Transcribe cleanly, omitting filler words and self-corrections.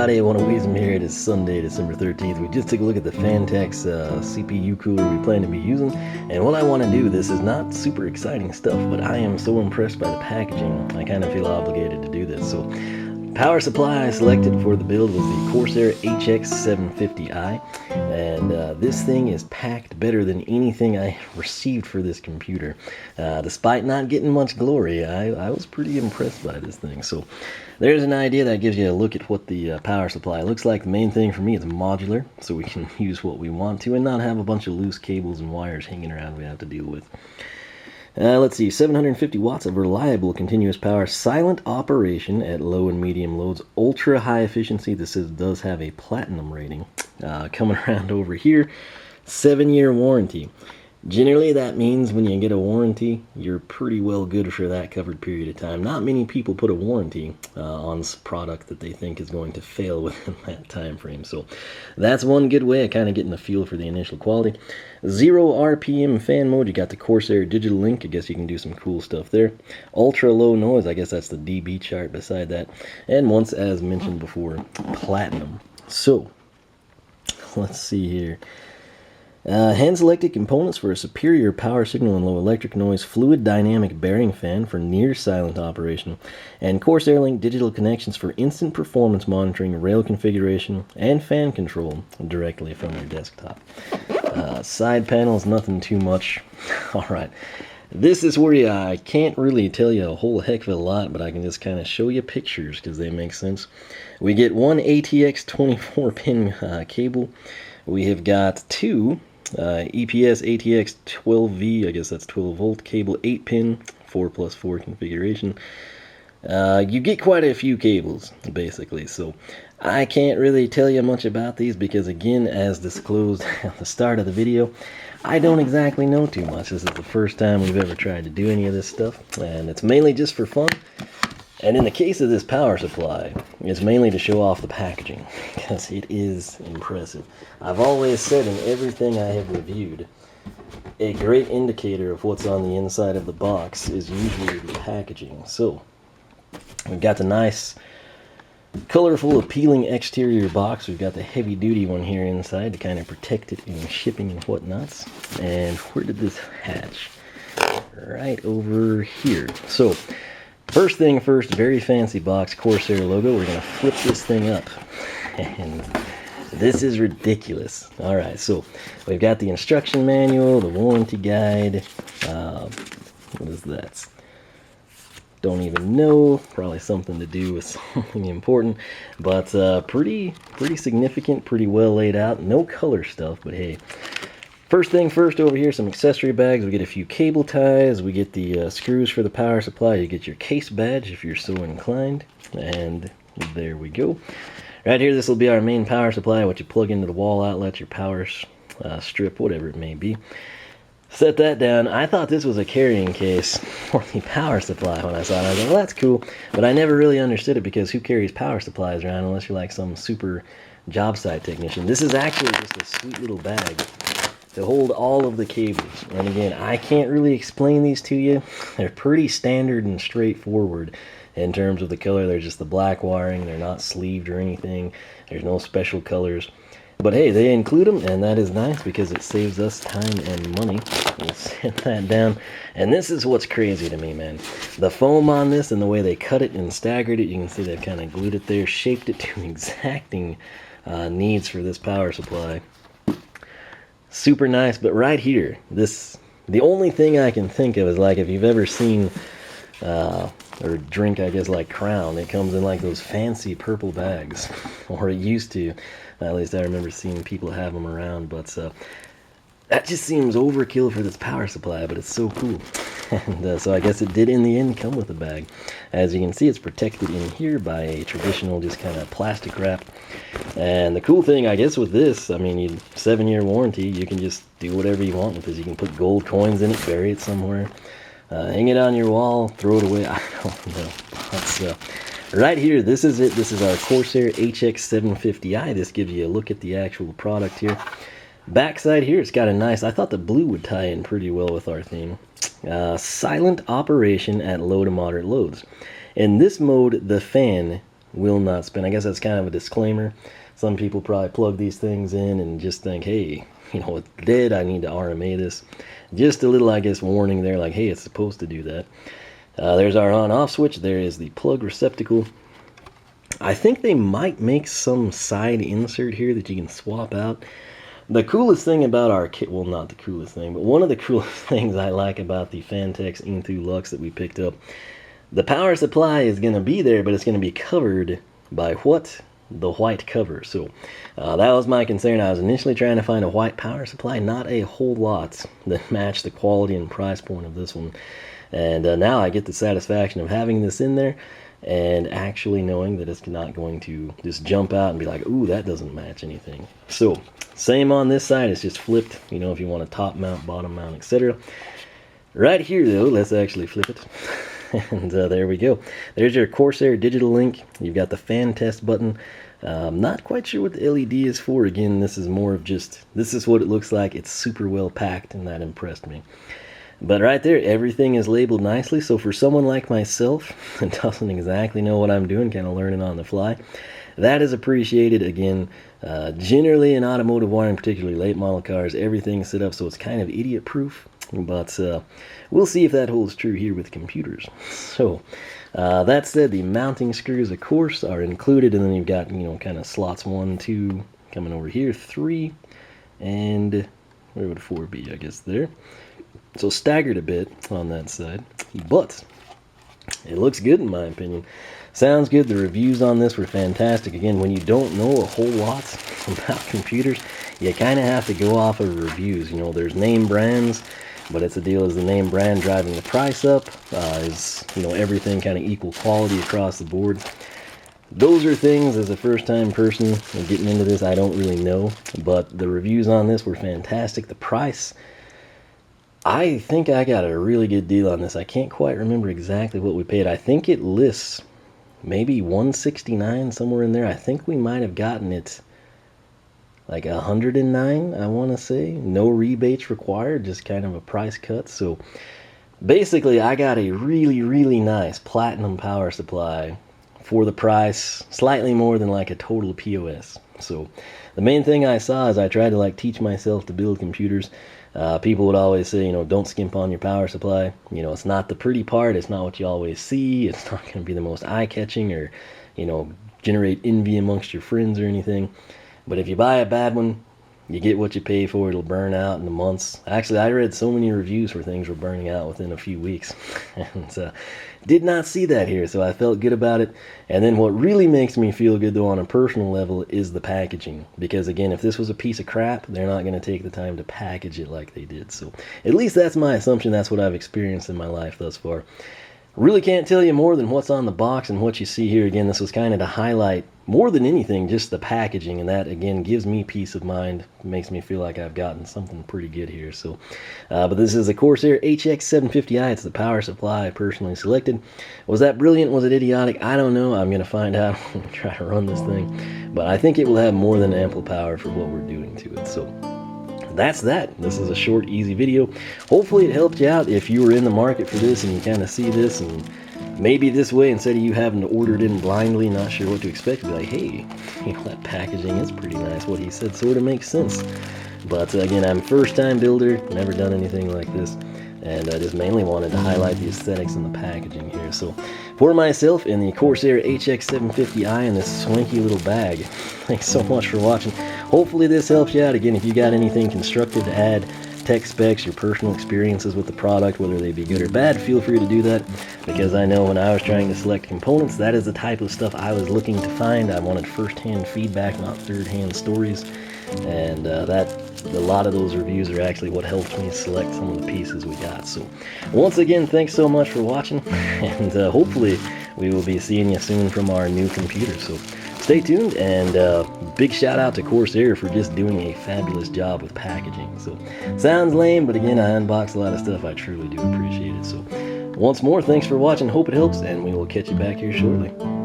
everybody, one of Weezum here. It is Sunday, December 13th. We just took a look at the Fantex CPU cooler we plan to be using. And what I want to do, this is not super exciting stuff, but I am so impressed by the packaging, I kind of feel obligated to do this. So, power supply I selected for the build was the Corsair HX750i. And this thing is packed better than anything I received for this computer. Despite not getting much glory, I was pretty impressed by this thing. So there's an idea that gives you a look at what the power supply looks like. The main thing for me is modular, so we can use what we want to and not have a bunch of loose cables and wires hanging around we have to deal with. Let's see, 750 watts of reliable continuous power, silent operation at low and medium loads, ultra high efficiency. This does have a platinum rating. Coming around over here, 7-year warranty. Generally, that means when you get a warranty, you're pretty well good for that covered period of time. Not many people put a warranty on a product that they think is going to fail within that time frame. So that's one good way of kind of getting a feel for the initial quality. 0 RPM fan mode. You got the Corsair digital link. I guess you can do some cool stuff there. Ultra low noise. I guess that's the dB chart beside that. And once, as mentioned before, platinum. So let's see here. Hand-selected components for a superior power signal and low electric noise, fluid dynamic bearing fan for near-silent operation, and Corsair Link digital connections for instant performance monitoring, rail configuration, and fan control directly from your desktop. Side panels, nothing too much. Alright, this is where I can't really tell you a whole heck of a lot, but I can just kind of show you pictures because they make sense. We get one ATX 24-pin cable. We have got two EPS ATX 12V, I guess that's 12 volt cable, 8-pin, 4+4 configuration. You get quite a few cables, basically, so I can't really tell you much about these because, again, as disclosed at the start of the video, I don't exactly know too much. This is the first time we've ever tried to do any of this stuff, and it's mainly just for fun. And in the case of this power supply, it's mainly to show off the packaging, because it is impressive. I've always said in everything I have reviewed, a great indicator of what's on the inside of the box is usually the packaging. So, we've got the nice, colorful, appealing exterior box. We've got the heavy-duty one here inside to kind of protect it in shipping and whatnots. And where did this hatch? Right over here. So, first thing first, very fancy box, Corsair logo. We're going to flip this thing up. And this is ridiculous. Alright, so we've got the instruction manual, the warranty guide. What is that? Don't even know. Probably something to do with something important. But pretty significant, pretty well laid out. No color stuff, but hey. First thing first, over here, some accessory bags. We get a few cable ties. We get the screws for the power supply. You get your case badge if you're so inclined. And there we go. Right here, this will be our main power supply, what you plug into the wall outlet, your power strip, whatever it may be. Set that down. I thought this was a carrying case for the power supply when I saw it. I was like, well, that's cool. But I never really understood it because who carries power supplies around unless you're like some super job site technician. This is actually just a sweet little bag to hold all of the cables. And again, I can't really explain these to you. They're pretty standard and straightforward in terms of the color. They're just the black wiring. They're not sleeved or anything. There's no special colors. But hey, they include them, and that is nice because it saves us time and money. We'll set that down. And this is what's crazy to me, man. The foam on this and the way they cut it and staggered it, you can see they've kind of glued it there, shaped it to exacting needs for this power supply. Super nice, but right here, the only thing I can think of is like if you've ever seen or drink, I guess, like Crown. It comes in like those fancy purple bags, or it used to. At least I remember seeing people have them around, but that just seems overkill for this power supply, but it's so cool. And so I guess it did in the end come with a bag. As you can see, it's protected in here by a traditional just kind of plastic wrap. And the cool thing, I guess, with this, I mean, 7-year warranty, you can just do whatever you want with this. You can put gold coins in it, bury it somewhere, hang it on your wall, throw it away. I don't know. But, right here, this is it. This is our Corsair HX750i. This gives you a look at the actual product here. Backside here, it's got a nice, I thought the blue would tie in pretty well with our theme. Silent operation at low to moderate loads. In this mode, the fan will not spin. I guess that's kind of a disclaimer. Some people probably plug these things in and just think, hey, you know, it's dead, I need to RMA this. Just a little, I guess, warning there, like, hey, it's supposed to do that. There's our on-off switch. There is the plug receptacle. I think they might make some side insert here that you can swap out. The coolest thing about our kit, well, not the coolest thing, but one of the coolest things I like about the Phanteks Inthu Lux that we picked up, the power supply is going to be there, but it's going to be covered by what? The white cover. So that was my concern. I was initially trying to find a white power supply, not a whole lot that matched the quality and price point of this one. And now I get the satisfaction of having this in there and actually knowing that it's not going to just jump out and be like, ooh, that doesn't match anything. So same on this side, it's just flipped, you know, if you want to top mount, bottom mount, etc. Right here though, let's actually flip it. And there we go. There's your Corsair digital link. You've got the fan test button. Not quite sure what the LED is for. Again, this is more of just, this is what it looks like. It's super well packed, and that impressed me. But right there, everything is labeled nicely. So for someone like myself that doesn't exactly know what I'm doing, kind of learning on the fly, that is appreciated. Again, generally in automotive wiring, particularly late model cars, everything's set up so it's kind of idiot proof. But we'll see if that holds true here with computers. So that said, the mounting screws, of course, are included, and then you've got, you know, kind of slots 1, 2 coming over here, 3, and where would 4 be? I guess there. So staggered a bit on that side, but it looks good in my opinion. Sounds good. The reviews on this were fantastic. Again, when you don't know a whole lot about computers, you kind of have to go off of reviews. You know, there's name brands, but it's a deal as the name brand driving the price up, is, you know, everything kind of equal quality across the board. Those are things, as a first-time person getting into this, I don't really know, but the reviews on this were fantastic. The price, I think I got a really good deal on this. I can't quite remember exactly what we paid. I think it lists maybe $169, somewhere in there. I think we might have gotten it like $109, I want to say. No rebates required, just kind of a price cut. So basically, I got a really, really nice platinum power supply for the price, slightly more than like a total POS. So the main thing I saw as I tried to like teach myself to build computers, people would always say, you know, don't skimp on your power supply. You know, it's not the pretty part. It's not what you always see. It's not going to be the most eye-catching or, you know, generate envy amongst your friends or anything. But if you buy a bad one, you get what you pay for. It'll burn out in the months. Actually, I read so many reviews where things were burning out within a few weeks. And did not see that here, so I felt good about it. And then what really makes me feel good, though, on a personal level is the packaging. Because, again, if this was a piece of crap, they're not going to take the time to package it like they did. So at least that's my assumption. That's what I've experienced in my life thus far. Really can't tell you more than what's on the box and what you see here. Again, this was kind of to highlight, more than anything, just the packaging, and that, again, gives me peace of mind. Makes me feel like I've gotten something pretty good here. So, but this is a Corsair HX750i. It's the power supply I personally selected. Was that brilliant? Was it idiotic? I don't know. I'm going to find out when we try to run this thing. But I think it will have more than ample power for what we're doing to it. So that's that. This is a short, easy video. Hopefully it helped you out if you were in the market for this and you kind of see this, and maybe this way, instead of you having to order it in blindly, not sure what to expect, be like, hey, you know, that packaging is pretty nice. What he said sort of makes sense. But again, I'm a first-time builder, never done anything like this, and I just mainly wanted to highlight the aesthetics and the packaging here. So for myself in the Corsair HX750i in this swanky little bag, thanks so much for watching. Hopefully this helps you out. Again, if you got anything constructive to add, tech specs, your personal experiences with the product, whether they be good or bad, feel free to do that, because I know when I was trying to select components, that is the type of stuff I was looking to find. I wanted first-hand feedback, not third-hand stories, and a lot of those reviews are actually what helped me select some of the pieces we got. So once again, thanks so much for watching, and hopefully we will be seeing you soon from our new computer. So stay tuned, and big shout out to Corsair for just doing a fabulous job with packaging. So sounds lame, but again, I unboxed a lot of stuff. I truly do appreciate it. So once more, thanks for watching. Hope it helps, and we will catch you back here shortly.